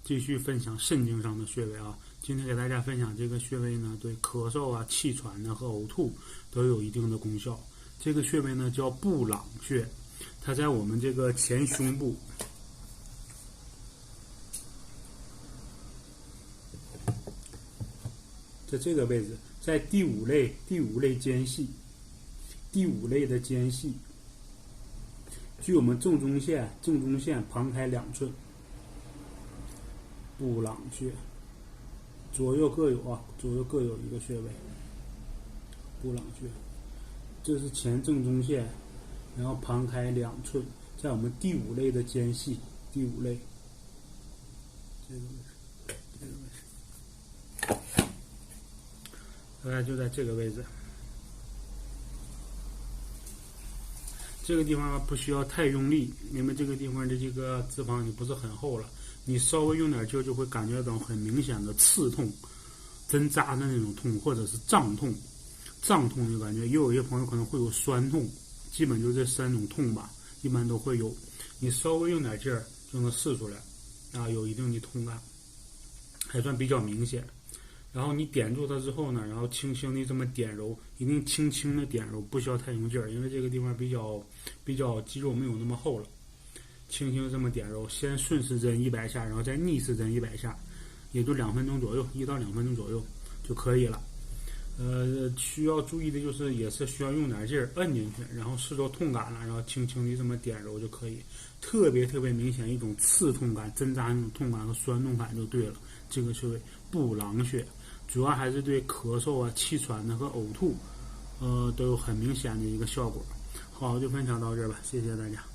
继续分享肾经上的穴位啊。今天给大家分享这个穴位呢，对咳嗽啊、气喘呢和呕吐都有一定的功效。这个穴位呢叫布朗穴，它在我们这个前胸部，在这个位置，在第五类间隙，第五类的间隙，距我们正中线旁开2寸。布朗穴，左右各有一个穴位。布朗穴，这是前正中线，然后旁开2寸，在我们第五类的间隙，第五类这个位置，大概就在这个位置。这个地方不需要太用力，因为这个地方的这个脂肪也不是很厚了，你稍微用点劲就会感觉到很明显的刺痛、针扎的那种痛，或者是胀痛的感觉。也有一些朋友可能会有酸痛，基本就这3种痛吧，一般都会有。你稍微用点劲儿就能试出来，啊，有一定的痛感，还算比较明显。然后你点住它之后呢，然后轻轻的这么点揉，一定轻轻的点揉，不需要太用劲儿，因为这个地方比较肌肉没有那么厚了。轻轻这么点揉，先顺时针100下，然后再逆时针100下，也就2分钟左右，1到2分钟左右就可以了。需要注意的就是也是需要用点劲儿摁进去，然后试着痛感了，然后轻轻的这么点揉就可以。特别明显一种刺痛感、针扎那种痛感和酸痛感就对了。这个穴位布朗穴，主要还是对咳嗽啊、气喘的和呕吐，都有很明显的一个效果。好，就分享到这儿吧，谢谢大家。